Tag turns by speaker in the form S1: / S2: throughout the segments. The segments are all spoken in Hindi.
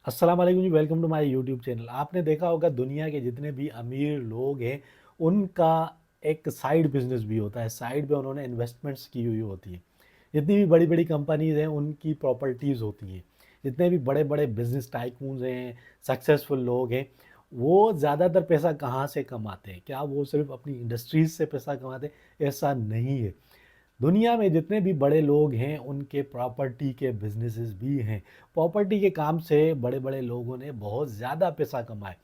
S1: अस्सलाम वालेकुम जी, welcome to my YouTube channel. आपने देखा होगा दुनिया के जितने भी अमीर लोग हैं, उनका एक साइड बिजनेस भी होता है। साइड पे उन्होंने इन्वेस्टमेंट्स की हुई होती है। जितनी भी बड़ी बड़ी कंपनीज हैं उनकी प्रॉपर्टीज़ होती हैं। जितने भी बड़े बड़े बिजनेस टाइकून्स हैं, सक्सेसफुल लोग हैं, वो ज़्यादातर पैसा कहाँ से कमाते हैं? क्या वो सिर्फ अपनी इंडस्ट्रीज से पैसा कमाते हैं? ऐसा नहीं है। दुनिया में जितने भी बड़े लोग हैं उनके प्रॉपर्टी के बिजनेसेस भी हैं। प्रॉपर्टी के काम से बड़े बड़े लोगों ने बहुत ज़्यादा पैसा कमाए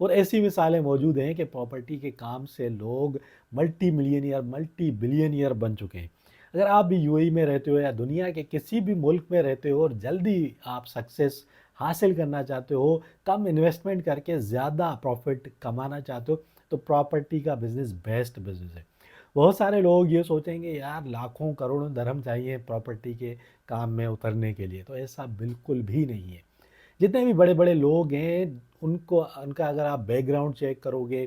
S1: और ऐसी मिसालें मौजूद हैं कि प्रॉपर्टी के काम से लोग मल्टी मिलियनियर मल्टी बिलियनियर बन चुके हैं। अगर आप भी यूएई में रहते हो या दुनिया के किसी भी मुल्क में रहते हो और जल्दी आप सक्सेस हासिल करना चाहते हो, कम इन्वेस्टमेंट करके ज़्यादा प्रॉफिट कमाना चाहते हो, तो प्रॉपर्टी का बिज़नेस बेस्ट बिज़नेस है। बहुत सारे लोग ये सोचेंगे यार लाखों करोड़ों दरहम चाहिए प्रॉपर्टी के काम में उतरने के लिए, तो ऐसा बिल्कुल भी नहीं है। जितने भी बड़े बड़े लोग हैं उनको उनका अगर आप बैकग्राउंड चेक करोगे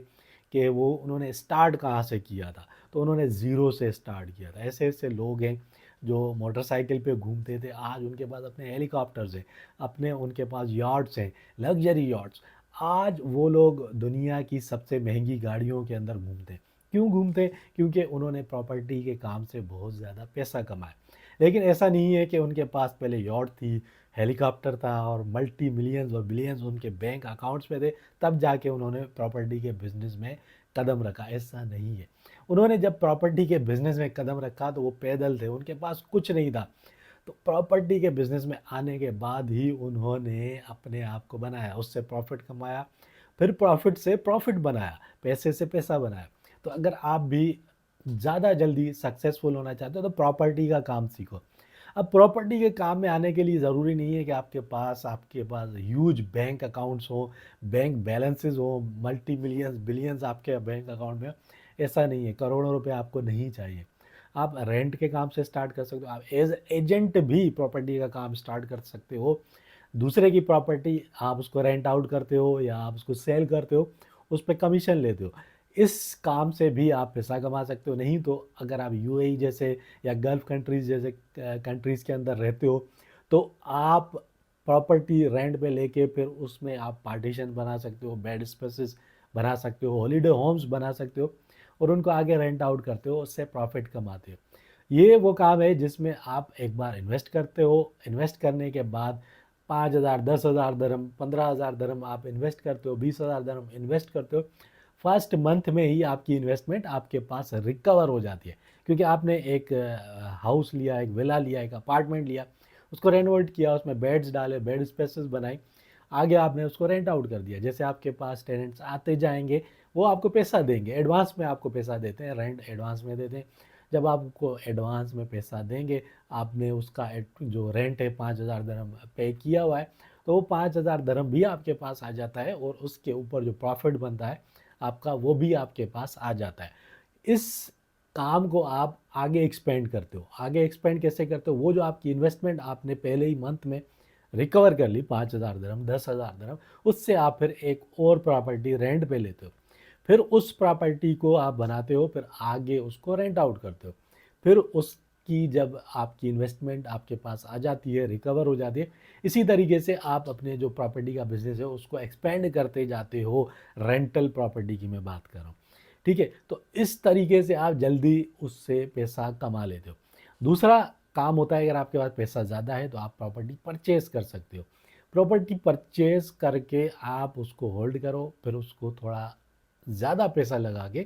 S1: कि वो उन्होंने स्टार्ट कहाँ से किया था, तो उन्होंने ज़ीरो से स्टार्ट किया था। ऐसे ऐसे लोग हैं जो मोटरसाइकिल पे घूमते थे, आज उनके पास अपने हेलीकॉप्टर्स हैं, अपने उनके पास यॉट्स हैं, लग्जरी यॉट्स। आज वो लोग दुनिया की सबसे महंगी गाड़ियों के अंदर घूमते हैं। क्यों घूमते हैं? क्योंकि उन्होंने प्रॉपर्टी के काम से बहुत ज़्यादा पैसा कमाया। लेकिन ऐसा नहीं है कि उनके पास पहले यॉट थी, हेलीकॉप्टर था और मल्टी मिलियंस और बिलियंस उनके बैंक अकाउंट्स में थे, तब जाके उन्होंने प्रॉपर्टी के बिजनेस में कदम रखा। ऐसा नहीं है। उन्होंने जब प्रॉपर्टी के बिजनेस में कदम रखा तो वो पैदल थे, उनके पास कुछ नहीं था। तो प्रॉपर्टी के बिजनेस में आने के बाद ही उन्होंने अपने आप को बनाया, उससे प्रॉफिट कमाया, फिर प्रॉफिट से प्रॉफिट बनाया, पैसे से पैसा बनाया। तो अगर आप भी ज़्यादा जल्दी सक्सेसफुल होना चाहते हो तो प्रॉपर्टी का काम सीखो। अब प्रॉपर्टी के काम में आने के लिए ज़रूरी नहीं है कि आपके पास ह्यूज बैंक अकाउंट्स हो, बैंक बैलेंसेस हो, मल्टी मिलियंस बिलियंस आपके बैंक अकाउंट में हो। ऐसा नहीं है, करोड़ों रुपए आपको नहीं चाहिए। आप रेंट के काम से स्टार्ट कर सकते हो, आप एज एजेंट भी प्रॉपर्टी का काम स्टार्ट कर सकते हो। दूसरे की प्रॉपर्टी आप उसको रेंट आउट करते हो या आप उसको सेल करते हो, उस पे कमीशन लेते हो। इस काम से भी आप पैसा कमा सकते हो। नहीं तो अगर आप यूएई जैसे या गल्फ़ कंट्रीज़ जैसे कंट्रीज़ के अंदर रहते हो, तो आप प्रॉपर्टी रेंट पे लेके फिर उसमें आप पार्टीशन बना सकते हो, बेड स्पेसेस बना सकते हो, हॉलिडे होम्स बना सकते हो और उनको आगे रेंट आउट करते हो, उससे प्रॉफिट कमाते हो। ये वो काम है जिसमें आप एक बार इन्वेस्ट करते हो, इन्वेस्ट करने के बाद 5,000, 10,000 दरहम, 15,000 दरहम आप इन्वेस्ट करते हो, 20,000 दरहम इन्वेस्ट करते हो। फर्स्ट मंथ में ही आपकी इन्वेस्टमेंट आपके पास रिकवर हो जाती है, क्योंकि आपने एक हाउस लिया, एक विला लिया, एक अपार्टमेंट लिया, उसको रेनोवेट किया, उसमें बेड्स डाले, बेड स्पेसेस बनाई, आगे आपने उसको रेंट आउट कर दिया। जैसे आपके पास टेनेंट्स आते जाएंगे, वो आपको पैसा देंगे, एडवांस में आपको पैसा देते हैं, रेंट एडवांस में देते हैं। जब आपको एडवांस में पैसा देंगे, आपने उसका जो रेंट है 5,000 दरहम पे किया हुआ है, तो वो 5,000 दरहम भी आपके पास आ जाता है और उसके ऊपर जो प्रॉफिट बनता है आपका, वो भी आपके पास आ जाता है। इस काम को आप आगे एक्सपेंड करते हो। आगे एक्सपेंड कैसे करते हो? वो जो आपकी इन्वेस्टमेंट आपने पहले ही मंथ में रिकवर कर ली, 5,000 दरहम, 10,000 दरहम, उससे आप फिर एक और प्रॉपर्टी रेंट पे लेते हो। फिर उस प्रॉपर्टी को आप बनाते हो, फिर आगे उसको रेंट आउट करते हो। फिर उसकी जब आपकी इन्वेस्टमेंट आपके पास आ जाती है, रिकवर हो जाती है, इसी तरीके से आप अपने जो प्रॉपर्टी का बिजनेस है उसको एक्सपेंड करते जाते हो। रेंटल प्रॉपर्टी की मैं बात कर रहा हूँ। ठीक है, तो इस तरीके से आप जल्दी उससे पैसा कमा लेते हो। दूसरा काम होता है, अगर आपके पास पैसा ज़्यादा है तो आप प्रॉपर्टी परचेज कर सकते हो। प्रॉपर्टी परचेज करके आप उसको होल्ड करो, फिर उसको थोड़ा ज़्यादा पैसा लगा के,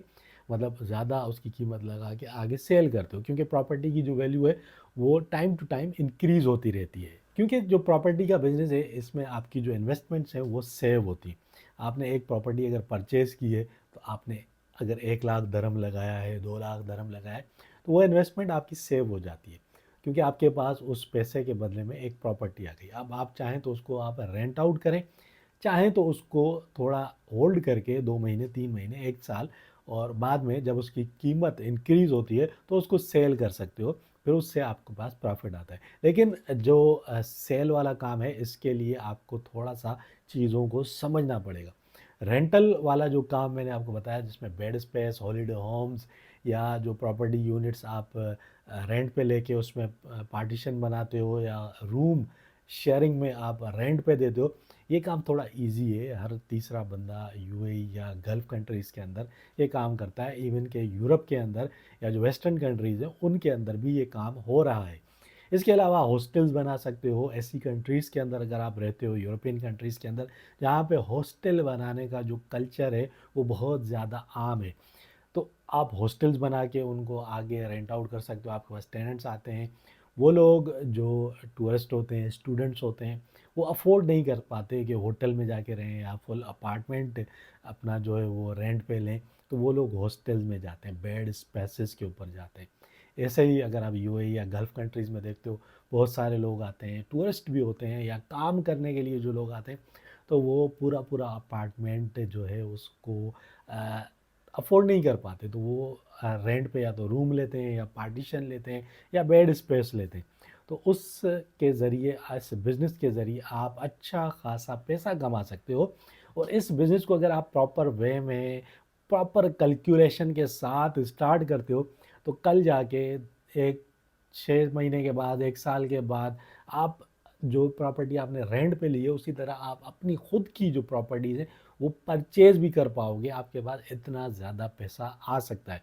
S1: मतलब ज़्यादा उसकी कीमत लगा के आगे सेल करते हो, क्योंकि प्रॉपर्टी की जो वैल्यू है वो टाइम टू टाइम इंक्रीज़ होती रहती है। क्योंकि जो प्रॉपर्टी का बिज़नेस है इसमें आपकी जो इन्वेस्टमेंट्स हैं वो सेव होती हैं। आपने एक प्रॉपर्टी अगर परचेज़ की है, तो आपने अगर 1,00,000 दरहम लगाया है, 2,00,000 दरहम लगाया है, तो वो इन्वेस्टमेंट आपकी सेव हो जाती है, क्योंकि आपके पास उस पैसे के बदले में एक प्रॉपर्टी आ गई। अब आप चाहें तो उसको आप रेंट आउट करें, चाहें तो उसको थोड़ा होल्ड करके 2 महीने, 3 महीने, 1 साल, और बाद में जब उसकी कीमत इंक्रीज़ होती है तो उसको सेल कर सकते हो, फिर उससे आपके पास प्रॉफ़िट आता है। लेकिन जो सेल वाला काम है, इसके लिए आपको थोड़ा-सा चीज़ों को समझना पड़ेगा। रेंटल वाला जो काम मैंने आपको बताया, जिसमें बेड स्पेस, हॉलिडे होम्स या जो प्रॉपर्टी यूनिट्स आप रेंट पे लेके उसमें पार्टीशन बनाते हो या रूम शेयरिंग में आप रेंट पे देते हो, ये काम थोड़ा ईज़ी है। हर तीसरा बंदा यूएई या गल्फ़ कंट्रीज़ के अंदर ये काम करता है। इवन के यूरोप के अंदर या जो वेस्टर्न कंट्रीज़ हैं, उनके अंदर भी ये काम हो रहा है। इसके अलावा हॉस्टल्स बना सकते हो ऐसी कंट्रीज़ के अंदर अगर आप रहते हो, यूरोपियन कंट्रीज़ के अंदर, जहाँ पे हॉस्टल बनाने का जो कल्चर है, वो बहुत ज़्यादा आम है। तो आप हॉस्टल्स बना के उनको आगे रेंट आउट कर सकते हो। आपके पास टेनेंट्स आते हैं, वो लोग जो टूरिस्ट होते हैं, स्टूडेंट्स होते हैं, वो अफोर्ड नहीं कर पाते कि होटल में जाके रहें या फुल अपार्टमेंट अपना जो है वो रेंट पे लें, तो वो लोग हॉस्टल्स में जाते हैं, बेड स्पेसेस के ऊपर जाते हैं। ऐसे ही अगर आप यूएई या गल्फ़ कंट्रीज़ में देखते हो, बहुत सारे लोग आते हैं, टूरिस्ट भी होते हैं या काम करने के लिए जो लोग आते हैं, तो वो पूरा अपार्टमेंट जो है उसको अफ़ोर्ड नहीं कर पाते, तो वो रेंट पे या तो रूम लेते हैं या पार्टीशन लेते हैं या बेड स्पेस लेते हैं। तो उसके ज़रिए, इस बिज़नेस के ज़रिए आप अच्छा ख़ासा पैसा कमा सकते हो। और इस बिज़नेस को अगर आप प्रॉपर वे में, प्रॉपर कैलकुलेशन के साथ स्टार्ट करते हो, तो कल जाके एक 6 महीने के बाद, 1 साल के बाद, आप जो प्रॉपर्टी आपने रेंट पे ली है, उसी तरह आप अपनी खुद की जो प्रॉपर्टीज़ हैं, वो परचेज़ भी कर पाओगे। आपके पास इतना ज़्यादा पैसा आ सकता है।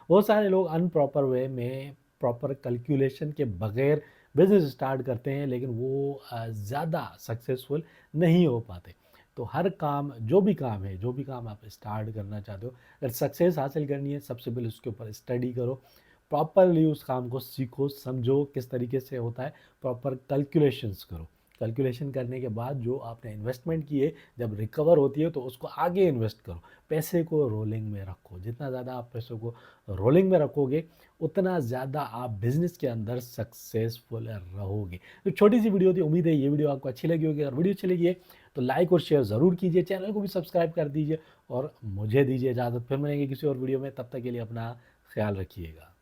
S1: बहुत सारे लोग अनप्रॉपर वे में, प्रॉपर कैलकुलेशन के बगैर बिज़नेस स्टार्ट करते हैं, लेकिन वो ज़्यादा सक्सेसफुल नहीं हो पाते। तो हर काम, जो भी काम है, जो भी काम आप स्टार्ट करना चाहते हो, अगर सक्सेस हासिल करनी है, सबसे पहले उसके ऊपर स्टडी करो, प्रॉपरली उस काम को सीखो, समझो किस तरीके से होता है, प्रॉपर कैलकुलेशंस करो। कैलकुलेशन करने के बाद जो आपने इन्वेस्टमेंट की है, जब रिकवर होती है तो उसको आगे इन्वेस्ट करो। पैसे को रोलिंग में रखो, जितना ज़्यादा आप पैसों को रोलिंग में रखोगे, उतना ज़्यादा आप बिज़नेस के अंदर सक्सेसफुल रहोगे। तो छोटी सी वीडियो थी, उम्मीद है ये वीडियो आपको अच्छी लगी होगी। अगर वीडियो अच्छी लगी है तो लाइक और शेयर ज़रूर कीजिए, चैनल को भी सब्सक्राइब कर दीजिए और मुझे दीजिए इजाज़त। फिर मिलेंगे किसी और वीडियो में, तब तक के लिए अपना ख्याल रखिएगा।